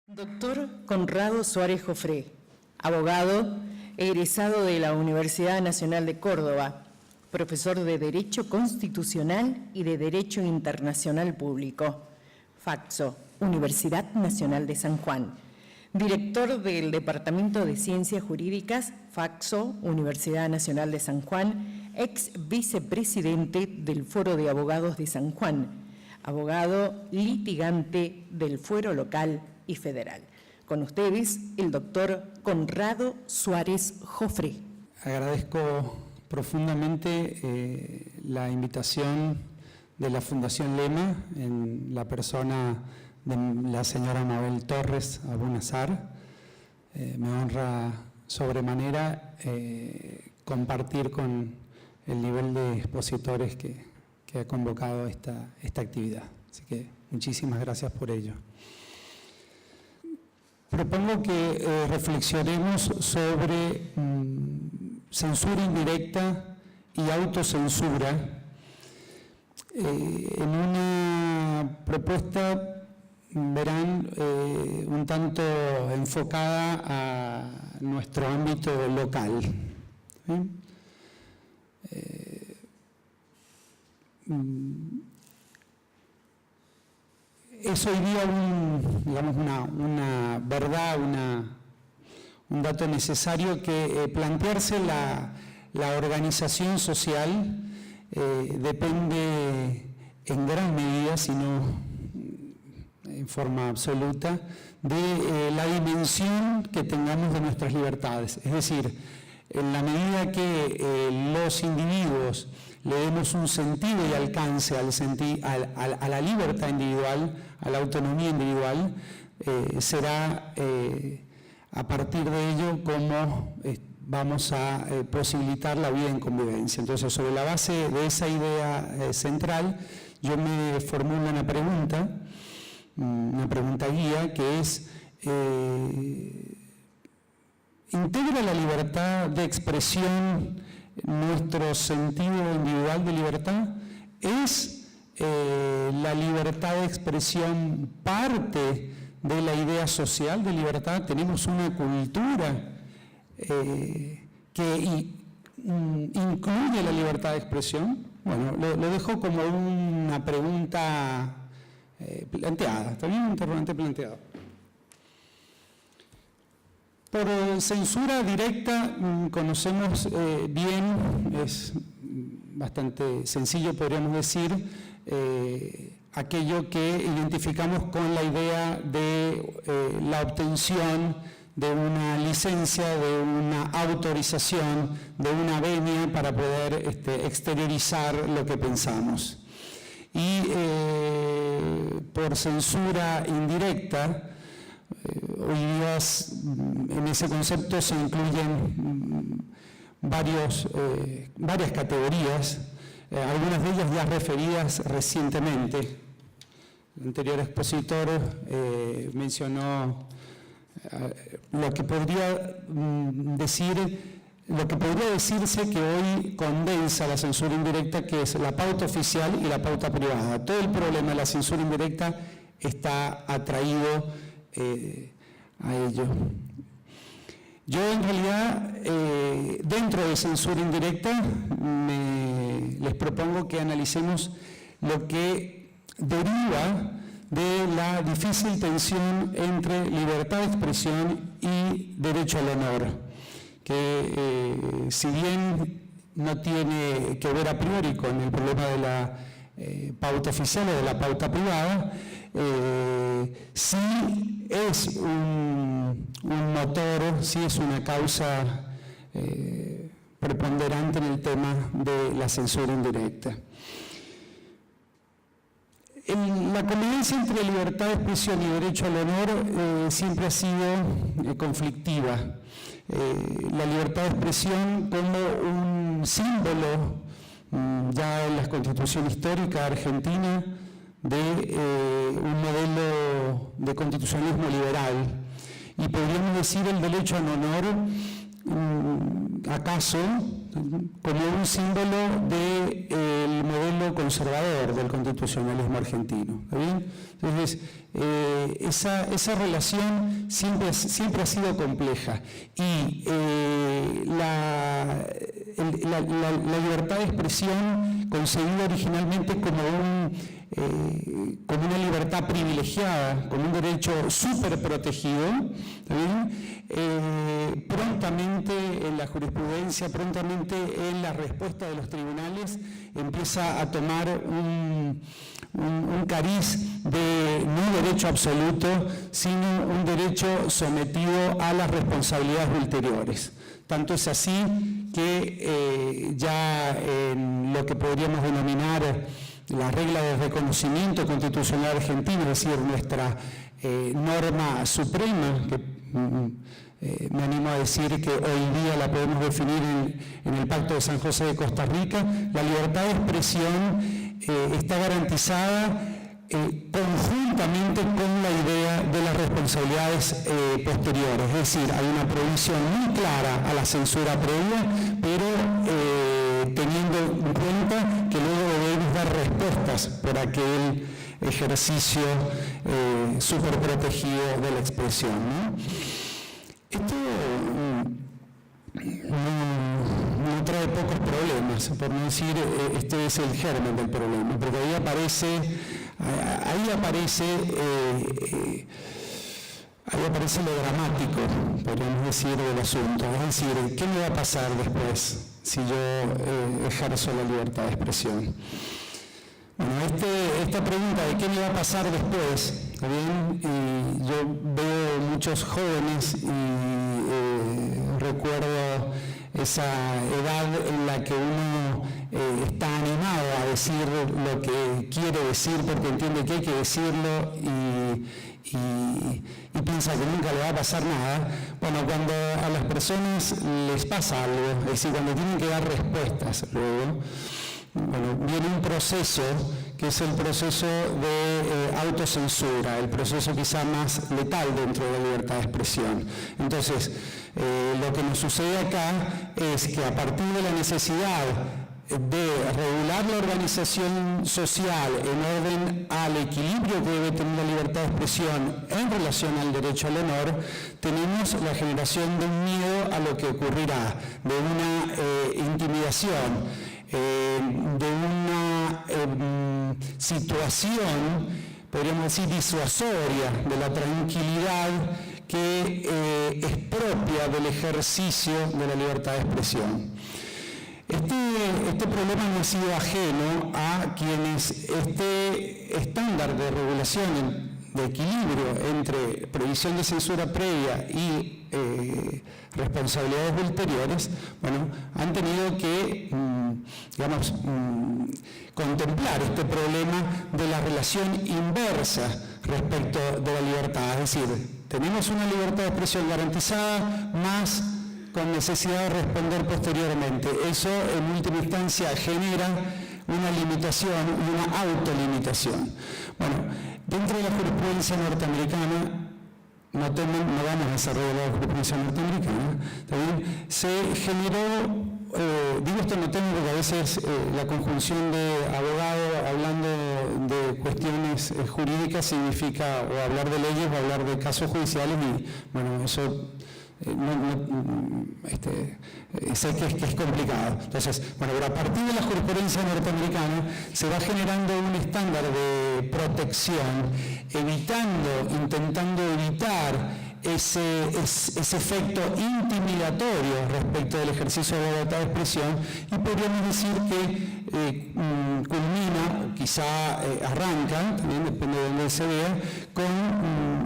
Doctor Conrado Suárez Jofré, abogado, egresado de la Universidad Nacional de Córdoba, profesor de Derecho Constitucional y de Derecho Internacional Público, Faxo, Universidad Nacional de San Juan, director del Departamento de Ciencias Jurídicas, Faxo, Universidad Nacional de San Juan, ex vicepresidente del Foro de Abogados de San Juan, abogado litigante del Fuero Local y Federal. Con ustedes, el doctor Conrado Suárez Jofré. Agradezco profundamente la invitación de la Fundación Lema, en la persona de la señora Mabel Torres Abunazar. Me honra sobremanera compartir con el nivel de expositores que ha convocado esta actividad. Así que muchísimas gracias por ello. Propongo que reflexionemos sobre censura indirecta y autocensura en una propuesta, verán, un tanto enfocada a nuestro ámbito local. Es hoy día una verdad, un dato necesario que plantearse la organización social depende en gran medida, si no en forma absoluta, de la dimensión que tengamos de nuestras libertades. Es decir, en la medida que los individuos le demos un sentido y alcance a la libertad individual, a la autonomía individual, será a partir de ello como vamos a posibilitar la vida en convivencia. Entonces, sobre la base de esa idea central, yo me formulo una pregunta guía, que es: ¿integra la libertad de expresión nuestro sentido individual de libertad? ¿Es la libertad de expresión parte de la idea social de libertad? ¿Tenemos una cultura que incluye la libertad de expresión? Bueno, lo dejo como una pregunta planteada, también un interrogante planteado. Por censura directa conocemos bien, es bastante sencillo, podríamos decir, aquello que identificamos con la idea de la obtención de una licencia, de una autorización, de una venia para poder exteriorizar lo que pensamos. Y por censura indirecta, hoy día en ese concepto se incluyen varias categorías, algunas de ellas ya referidas recientemente. El anterior expositor mencionó lo que podría decirse que hoy condensa la censura indirecta, que es la pauta oficial y la pauta privada. Todo el problema de la censura indirecta está atraído a ello. Yo en realidad, dentro de censura indirecta, les propongo que analicemos lo que deriva de la difícil tensión entre libertad de expresión y derecho al honor, que si bien no tiene que ver a priori con el problema de la pauta oficial o de la pauta privada, sí es un motor, sí es una causa preponderante en el tema de la censura indirecta. La convivencia entre libertad de expresión y derecho al honor siempre ha sido conflictiva. La libertad de expresión como un símbolo ya en la Constitución histórica argentina de un modelo de constitucionalismo liberal, y podríamos decir el derecho al honor, acaso como un símbolo del modelo conservador del constitucionalismo argentino. ¿Está bien? Entonces, esa relación siempre ha sido compleja y la libertad de expresión concebida originalmente como una libertad privilegiada, como un derecho súper protegido, prontamente en la jurisprudencia, prontamente en la respuesta de los tribunales, empieza a tomar un cariz de no derecho absoluto, sino un derecho sometido a las responsabilidades ulteriores. Tanto es así que ya en lo que podríamos denominar la regla de reconocimiento constitucional argentino, es decir, nuestra norma suprema, que me animo a decir que hoy día la podemos definir en el Pacto de San José de Costa Rica, la libertad de expresión está garantizada conjuntamente con la idea de las responsabilidades posteriores, es decir, hay una prohibición muy clara a la censura previa, pero teniendo en cuenta que luego debemos dar respuestas por aquel ejercicio superprotegido de la expresión, ¿no? Esto no trae pocos problemas, por no decir este es el germen del problema, porque ahí aparece lo dramático, podríamos decir, del asunto. Es decir, ¿qué me va a pasar después si yo ejerzo la libertad de expresión? Bueno, esta pregunta de qué me va a pasar después, ¿bien? Yo veo muchos jóvenes y recuerdo esa edad en la que uno está animado a decir lo que quiere decir porque entiende que hay que decirlo y piensa que nunca le va a pasar nada. Bueno, cuando a las personas les pasa algo, es decir, cuando tienen que dar respuestas luego, bueno, viene un proceso que es el proceso de autocensura, el proceso quizá más letal dentro de la libertad de expresión. Entonces, lo que nos sucede acá es que a partir de la necesidad de regular la organización social en orden al equilibrio que debe tener la libertad de expresión en relación al derecho al honor, tenemos la generación de un miedo a lo que ocurrirá, de una intimidación, de una situación, podríamos decir, disuasoria de la tranquilidad que es propia del ejercicio de la libertad de expresión. Este problema no ha sido ajeno a quienes este estándar de regulación, de equilibrio entre prohibición de censura previa y responsabilidades ulteriores, bueno, han tenido que, contemplar este problema de la relación inversa respecto de la libertad. Es decir, tenemos una libertad de expresión garantizada, más con necesidad de responder posteriormente. Eso, en última instancia, genera una limitación y una autolimitación. Bueno, dentro de la jurisprudencia norteamericana, no vamos a desarrollar la jurisprudencia norteamericana, también se generó, digo esto no tengo porque a veces la conjunción de abogado hablando de cuestiones jurídicas significa o hablar de leyes o hablar de casos judiciales y bueno, eso sé que es complicado. Entonces, bueno, pero a partir de la jurisprudencia norteamericana se va generando un estándar de protección, intentando evitar ese efecto intimidatorio respecto del ejercicio de la libertad de expresión y podríamos decir que culmina, quizá arranca, también depende de donde se vea, con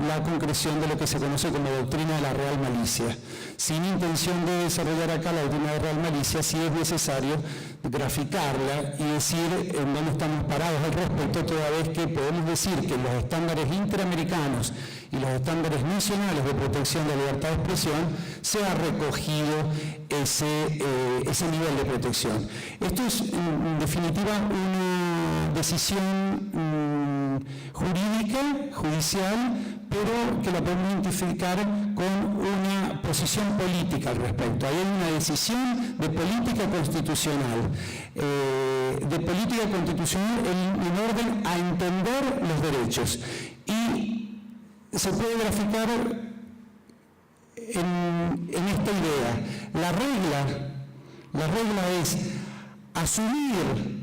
la concreción de lo que se conoce como doctrina de la real malicia. Sin intención de desarrollar acá la doctrina de real malicia, sí es necesario graficarla y decir en dónde estamos parados al respecto, toda vez que podemos decir que los estándares interamericanos y los estándares nacionales de protección de la libertad de expresión se ha recogido ese nivel de protección. Esto es, en definitiva, una decisión jurídica, judicial, pero que la podemos identificar con una posición política al respecto. Ahí hay una decisión de política constitucional. En orden a entender los derechos. Y se puede graficar en esta idea. La regla es asumir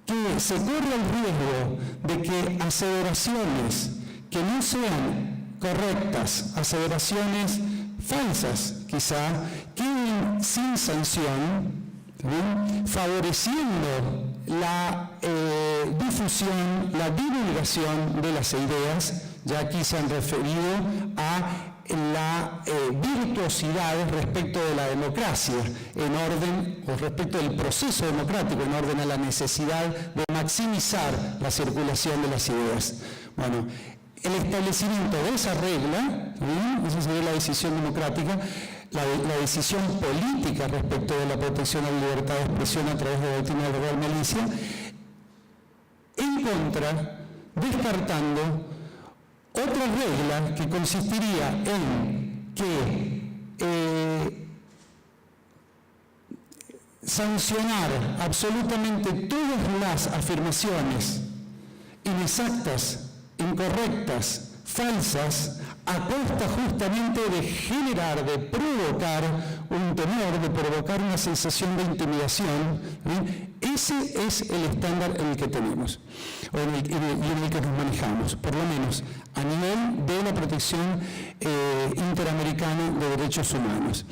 que se corre el riesgo de que aseveraciones que no sean correctas, aseveraciones falsas quizá, queden sin sanción, ¿sí?, favoreciendo la difusión, la divulgación de las ideas. Ya aquí se han referido a la virtuosidad respecto de la democracia, en orden, o respecto del proceso democrático, en orden a la necesidad de maximizar la circulación de las ideas. Bueno, el establecimiento de esa regla, ¿sí?, esa sería la decisión democrática, la decisión política respecto de la protección a la libertad de expresión a través de la doctrina de real malicia, en contra, descartando otra regla que consistiría en que sancionar absolutamente todas las afirmaciones inexactas, incorrectas, falsas, a costa justamente de generar, de provocar un temor, de provocar una sensación de intimidación, ¿sí? Ese es el estándar en el que tenemos, y en el que nos manejamos, por lo menos a nivel de la protección interamericana de derechos humanos.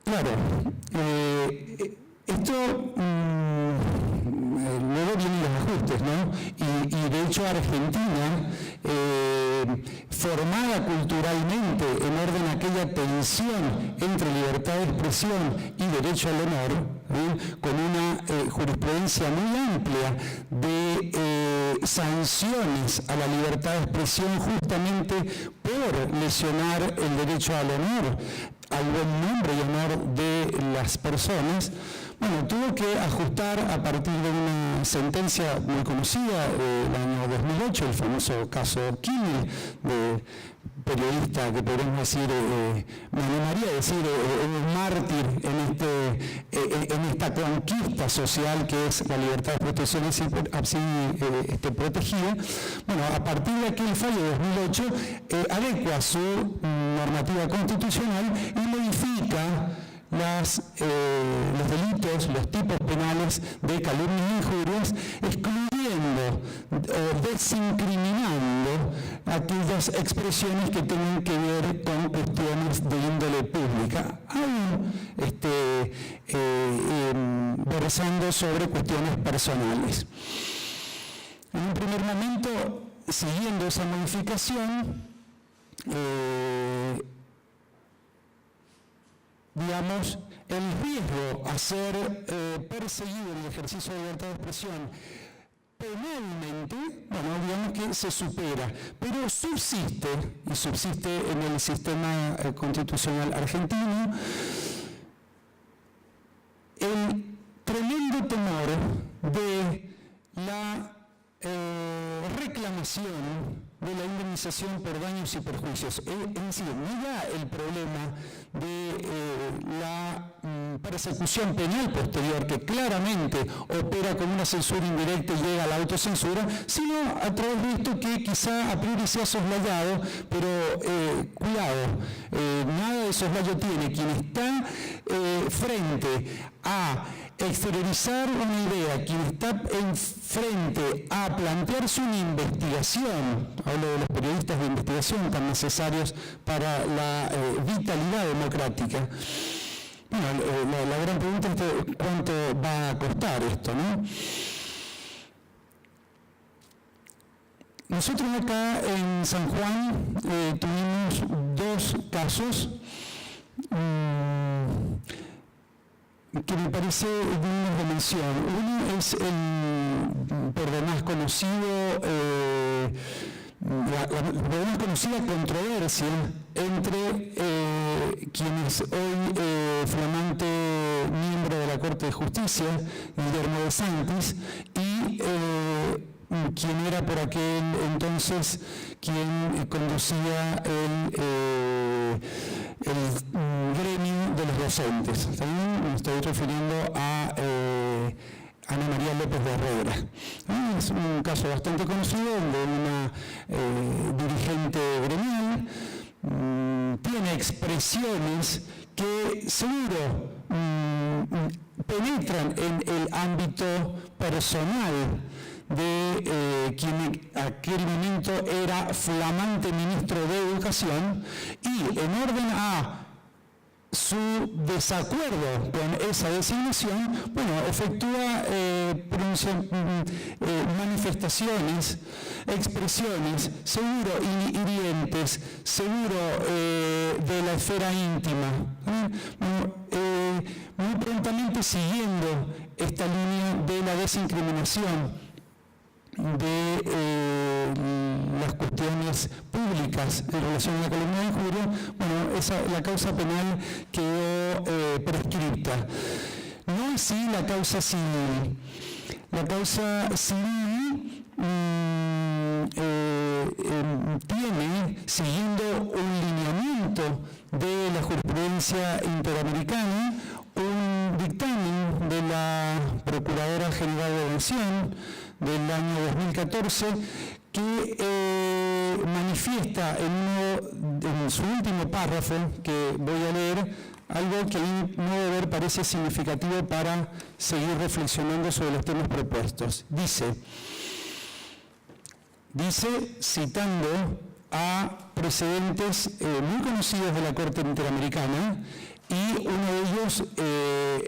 Claro, esto luego vienen los ajustes, ¿no? Y de hecho Argentina, formada culturalmente en orden a aquella tensión entre libertad de expresión y derecho al honor, con una jurisprudencia muy amplia de sanciones a la libertad de expresión justamente por lesionar el derecho al honor, al buen nombre y honor de las personas. Bueno, tuvo que ajustar a partir de una sentencia muy conocida del año 2008, el famoso caso Kimmel, de periodista que podemos decir, me animaría a decir, un mártir en esta conquista social que es la libertad de expresión así protegida. Bueno, a partir de aquel fallo de 2008, adecua su normativa constitucional y modifica los delitos, los tipos penales de calumnias e injurias, excluyendo o desincriminando aquellas expresiones que tienen que ver con cuestiones de índole pública, aún versando sobre cuestiones personales. En un primer momento, siguiendo esa modificación, digamos, el riesgo a ser perseguido en el ejercicio de libertad de expresión penalmente, bueno, digamos que se supera, pero subsiste, y subsiste en el sistema constitucional argentino, el tremendo temor de la reclamación de la indemnización por daños y perjuicios. Es decir, mira el problema de la persecución penal posterior, que claramente opera como una censura indirecta y llega a la autocensura, sino a través de esto que quizá a priori sea soslayado, pero cuidado, nada de soslayo tiene quien está frente a exteriorizar una idea, quien está frente a plantearse una investigación, hablo de los periodistas de investigación tan necesarios para la vitalidad democrática. Bueno, la gran pregunta es cuánto va a costar esto, ¿no? Nosotros acá en San Juan tuvimos dos casos que me parece dignos de mención. Uno es el por demás conocido, por demás conocida controversia entre quien es hoy flamante miembro de la Corte de Justicia, Guillermo de Santis, y quien era por aquel entonces quien conducía el gremio de los docentes. ¿También? Me estoy refiriendo a Ana María López de Herrera. Es un caso bastante conocido donde una dirigente gremial tiene expresiones que seguro penetran en el ámbito personal de quien en aquel momento era flamante ministro de Educación, y en orden a su desacuerdo con esa designación, bueno, efectúa manifestaciones, expresiones, seguro hirientes, seguro de la esfera íntima, muy prontamente siguiendo esta línea de la desincriminación de las cuestiones públicas en relación a la calumnia de injuria. Bueno, la causa penal quedó prescripta. No así la causa civil. La causa civil tiene, siguiendo un lineamiento de la jurisprudencia interamericana, un dictamen de la Procuradora General de la Nación del año 2014 que manifiesta en su último párrafo, que voy a leer, algo que a mi modo de ver parece significativo para seguir reflexionando sobre los temas propuestos. Dice, citando a precedentes muy conocidos de la Corte Interamericana, y uno de ellos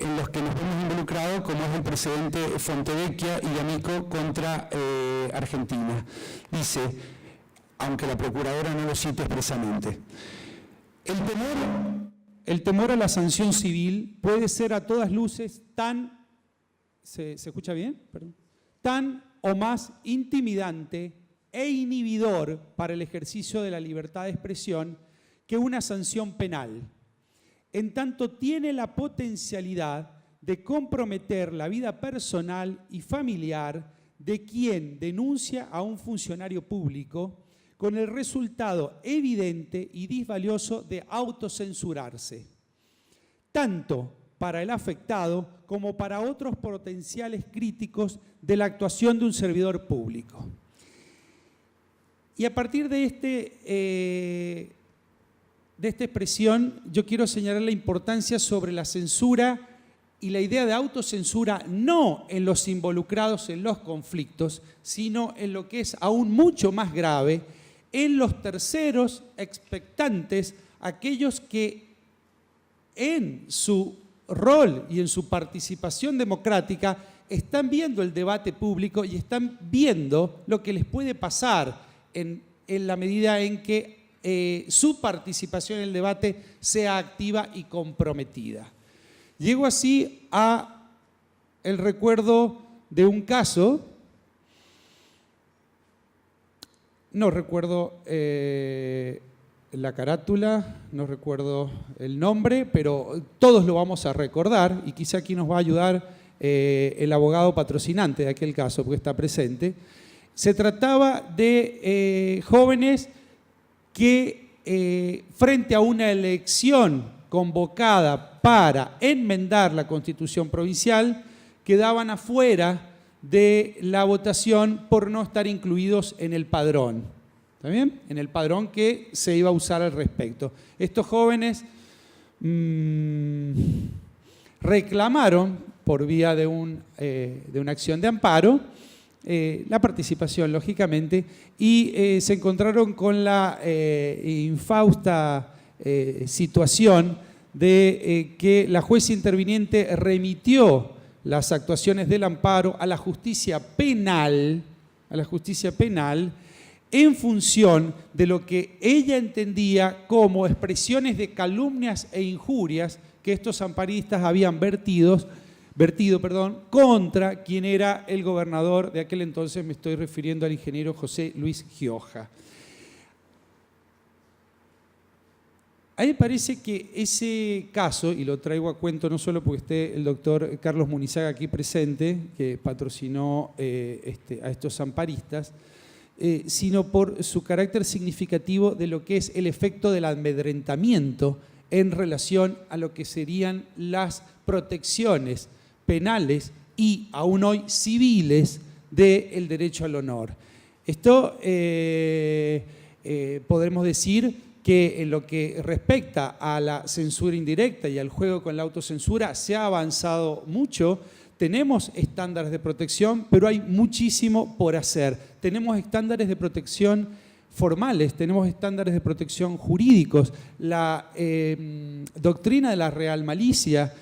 en los que nos hemos involucrado, como es el precedente Fontevecchia y D'Amico contra Argentina. Dice, aunque la Procuradora no lo cite expresamente, el temor a la sanción civil puede ser a todas luces tan, ¿se escucha bien? Perdón. Tan o más intimidante e inhibidor para el ejercicio de la libertad de expresión que una sanción penal, en tanto tiene la potencialidad de comprometer la vida personal y familiar de quien denuncia a un funcionario público, con el resultado evidente y disvalioso de autocensurarse, tanto para el afectado como para otros potenciales críticos de la actuación de un servidor público. Y a partir de esta expresión, yo quiero señalar la importancia sobre la censura y la idea de autocensura, no en los involucrados en los conflictos, sino en lo que es aún mucho más grave, en los terceros expectantes, aquellos que en su rol y en su participación democrática están viendo el debate público y están viendo lo que les puede pasar en la medida en que su participación en el debate sea activa y comprometida. Llego así a el recuerdo de un caso, no recuerdo la carátula, no recuerdo el nombre, pero todos lo vamos a recordar y quizá aquí nos va a ayudar el abogado patrocinante de aquel caso, porque está presente. Se trataba de jóvenes que frente a una elección convocada para enmendar la Constitución provincial, quedaban afuera de la votación por no estar incluidos en el padrón. ¿Está bien? En el padrón que se iba a usar al respecto. Estos jóvenes reclamaron, por vía de una acción de amparo, la participación, lógicamente, y se encontraron con la infausta situación de que la jueza interviniente remitió las actuaciones del amparo a la justicia penal, en función de lo que ella entendía como expresiones de calumnias e injurias que estos amparistas habían vertido, contra quien era el gobernador de aquel entonces. Me estoy refiriendo al ingeniero José Luis Gioja. A mí me parece que ese caso, y lo traigo a cuento no solo porque esté el doctor Carlos Munizaga aquí presente, que patrocinó a estos amparistas, sino por su carácter significativo de lo que es el efecto del amedrentamiento en relación a lo que serían las protecciones penales y aún hoy civiles del derecho al honor. Esto podremos decir que en lo que respecta a la censura indirecta y al juego con la autocensura se ha avanzado mucho. Tenemos estándares de protección, pero hay muchísimo por hacer. Tenemos estándares de protección formales, tenemos estándares de protección jurídicos. La doctrina de la real malicia,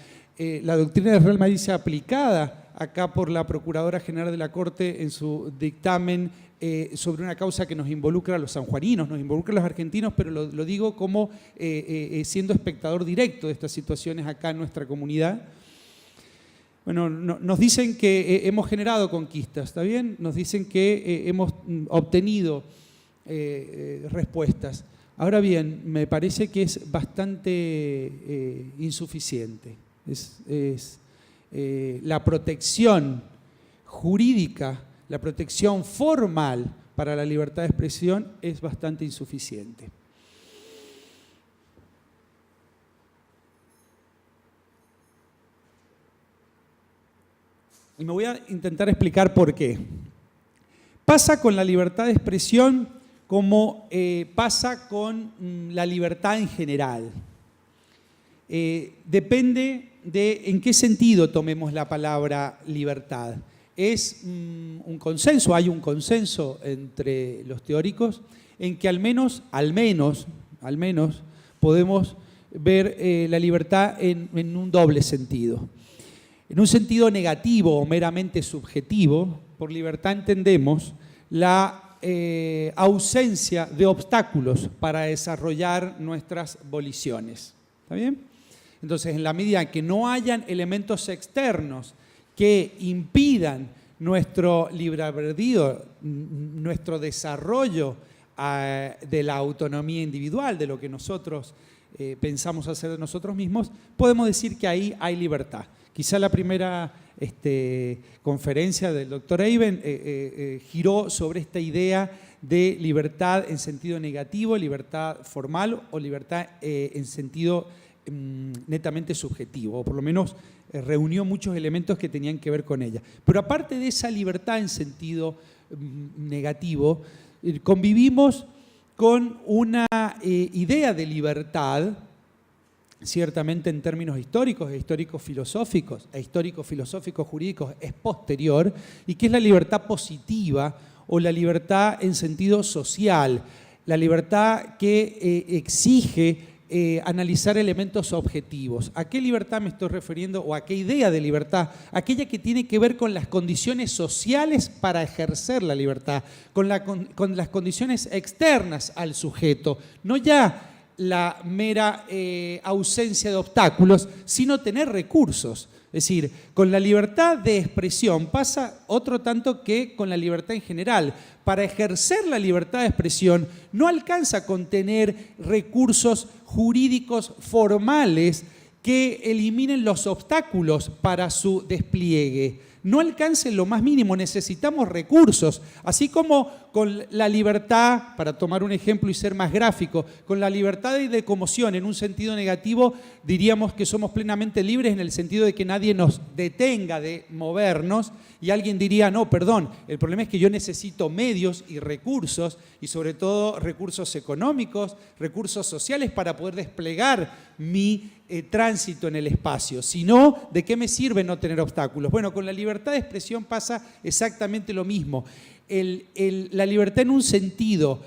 aplicada acá por la Procuradora General de la Corte en su dictamen sobre una causa que nos involucra a los sanjuaninos, nos involucra a los argentinos, pero lo digo como siendo espectador directo de estas situaciones acá en nuestra comunidad. Bueno, nos dicen que hemos generado conquistas, ¿está bien? Nos dicen que hemos obtenido respuestas. Ahora bien, me parece que es bastante insuficiente. La protección jurídica, la protección formal para la libertad de expresión es bastante insuficiente. Y me voy a intentar explicar por qué. Pasa con la libertad de expresión como pasa con la libertad en general. Depende de en qué sentido tomemos la palabra libertad. Es un consenso, hay un consenso entre los teóricos en que al menos podemos ver la libertad en un doble sentido. En un sentido negativo o meramente subjetivo, por libertad entendemos la ausencia de obstáculos para desarrollar nuestras voliciones. ¿Está bien? Entonces, en la medida en que no hayan elementos externos que impidan nuestro libre albedrío, nuestro desarrollo de la autonomía individual, de lo que nosotros pensamos hacer de nosotros mismos, podemos decir que ahí hay libertad. Quizá la primera conferencia del doctor Eiben giró sobre esta idea de libertad en sentido negativo, libertad formal o libertad en sentido netamente subjetivo, o por lo menos reunió muchos elementos que tenían que ver con ella. Pero aparte de esa libertad en sentido negativo, convivimos con una idea de libertad, ciertamente en términos históricos e histórico-filosóficos jurídicos es posterior, y que es la libertad positiva o la libertad en sentido social, la libertad que exige analizar elementos objetivos. ¿A qué libertad me estoy refiriendo o a qué idea de libertad? Aquella que tiene que ver con las condiciones sociales para ejercer la libertad, con las condiciones externas al sujeto, no ya la mera ausencia de obstáculos, sino tener recursos. Es decir, con la libertad de expresión pasa otro tanto que con la libertad en general. Para ejercer la libertad de expresión no alcanza con tener recursos jurídicos formales que eliminen los obstáculos para su despliegue. No alcanza en lo más mínimo, necesitamos recursos. Así como con la libertad, para tomar un ejemplo y ser más gráfico, con la libertad de locomoción en un sentido negativo, diríamos que somos plenamente libres en el sentido de que nadie nos detenga de movernos, y alguien diría, no, perdón, el problema es que yo necesito medios y recursos, y sobre todo recursos económicos, recursos sociales para poder desplegar mi tránsito en el espacio. Si no, ¿de qué me sirve no tener obstáculos? Bueno, con la libertad de expresión pasa exactamente lo mismo. La libertad en un sentido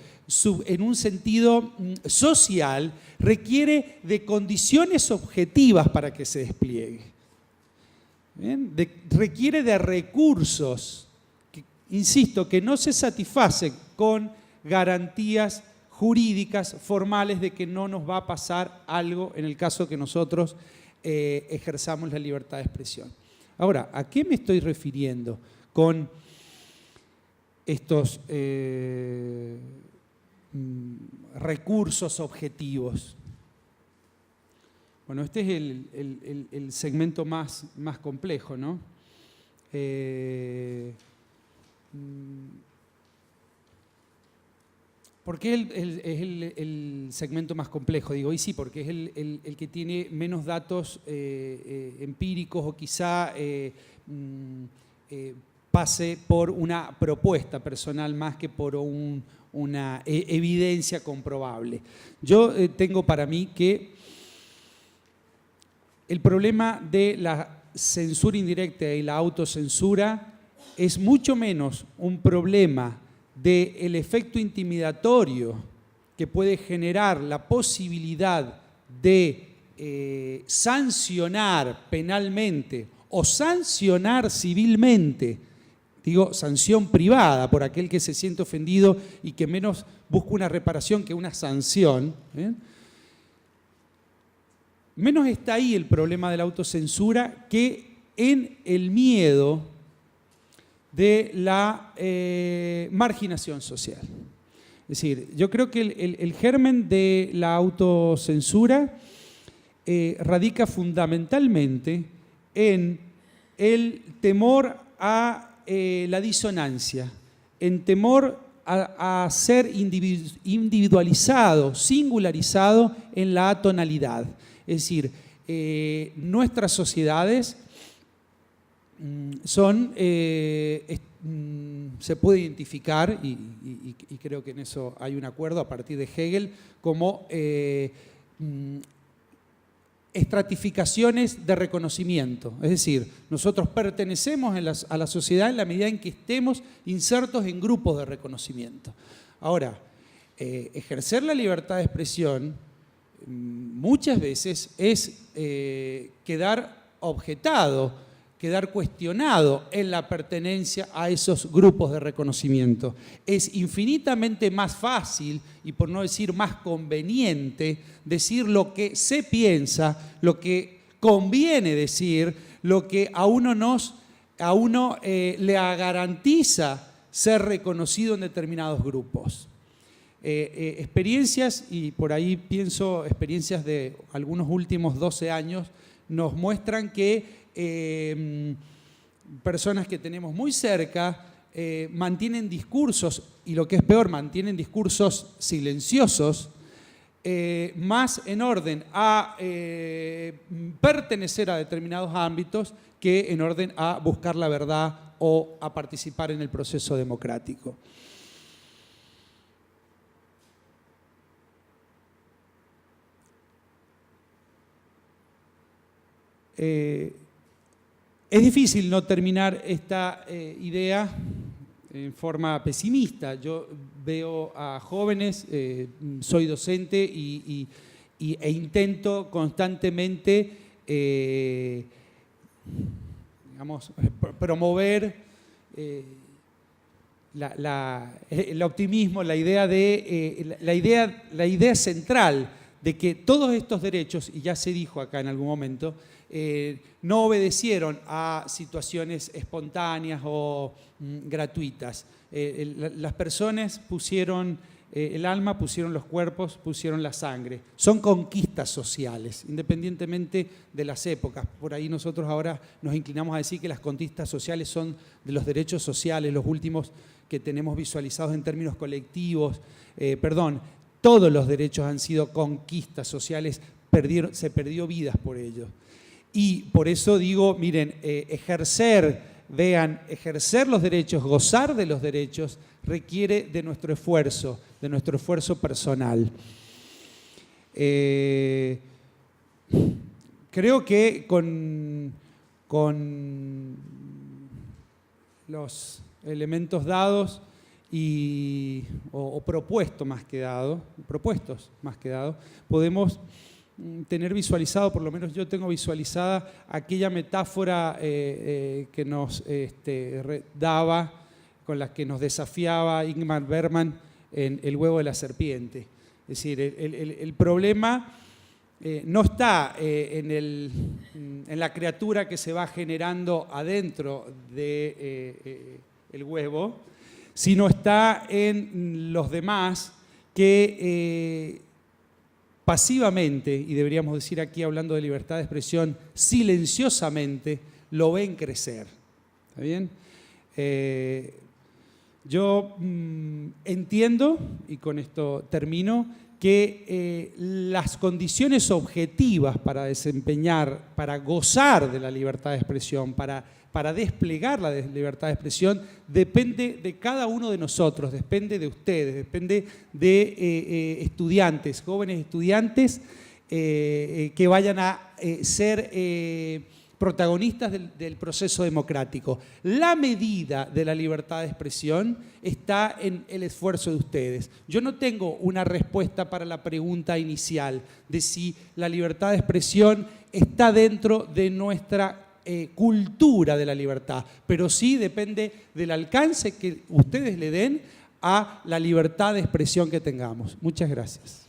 social requiere de condiciones objetivas para que se despliegue. ¿Bien? Requiere de recursos, que, insisto, que no se satisfacen con garantías jurídicas, formales, de que no nos va a pasar algo en el caso que nosotros ejerzamos la libertad de expresión. Ahora, ¿a qué me estoy refiriendo con estos recursos objetivos? Bueno, este es el segmento más complejo, ¿no? ¿Por qué es el segmento más complejo? Digo, y sí, porque es el que tiene menos datos empíricos o quizá pase por una propuesta personal más que por una evidencia comprobable. Yo tengo para mí que el problema de la censura indirecta y la autocensura es mucho menos un problema del efecto intimidatorio que puede generar la posibilidad de sancionar penalmente o sancionar civilmente, digo, sanción privada por aquel que se siente ofendido y que menos busca una reparación que una sanción, ¿eh? Menos está ahí el problema de la autocensura que en el miedo de la marginación social. Es decir, yo creo que el germen de la autocensura radica fundamentalmente en el temor a la disonancia, en temor a ser individualizado, singularizado en la atonalidad. Es decir, nuestras sociedades se puede identificar, y creo que en eso hay un acuerdo a partir de Hegel, como estratificaciones de reconocimiento. Es decir, nosotros pertenecemos a la sociedad en la medida en que estemos insertos en grupos de reconocimiento. Ahora, ejercer la libertad de expresión muchas veces es quedar objetado, quedar cuestionado en la pertenencia a esos grupos de reconocimiento. Es infinitamente más fácil, y por no decir más conveniente, decir lo que se piensa, lo que conviene decir, lo que a uno le garantiza ser reconocido en determinados grupos. Experiencias, y por ahí pienso experiencias de algunos últimos 12 años, nos muestran que personas que tenemos muy cerca mantienen discursos, y lo que es peor, mantienen discursos silenciosos, más en orden a pertenecer a determinados ámbitos que en orden a buscar la verdad o a participar en el proceso democrático. Es difícil no terminar esta idea en forma pesimista. Yo veo a jóvenes, soy docente e intento constantemente promover el optimismo, la idea central de que todos estos derechos, y ya se dijo acá en algún momento, no obedecieron a situaciones espontáneas o gratuitas. Las personas pusieron el alma, pusieron los cuerpos, pusieron la sangre. Son conquistas sociales, independientemente de las épocas. Por ahí nosotros ahora nos inclinamos a decir que las conquistas sociales son de los derechos sociales, los últimos que tenemos visualizados en términos colectivos. Todos los derechos han sido conquistas sociales, se perdió vidas por ellos. Y por eso digo, miren, ejercer los derechos, gozar de los derechos, requiere de nuestro esfuerzo personal. Creo que con los elementos dados o propuestos más que dados, podemos tener visualizado, por lo menos yo tengo visualizada aquella metáfora que nos daba, con la que nos desafiaba Ingmar Bergman en El huevo de la serpiente. Es decir, el problema no está en la criatura que se va generando adentro del huevo, sino está en los demás que pasivamente, y deberíamos decir aquí hablando de libertad de expresión, silenciosamente, lo ven crecer. ¿Está bien? Yo entiendo, y con esto termino, que las condiciones objetivas para desempeñar, para gozar de la libertad de expresión, para desplegar la libertad de expresión, depende de cada uno de nosotros, depende de ustedes, depende de estudiantes, jóvenes estudiantes que vayan a ser protagonistas del proceso democrático. La medida de la libertad de expresión está en el esfuerzo de ustedes. Yo no tengo una respuesta para la pregunta inicial de si la libertad de expresión está dentro de nuestra cultura de la libertad, pero sí depende del alcance que ustedes le den a la libertad de expresión que tengamos. Muchas gracias.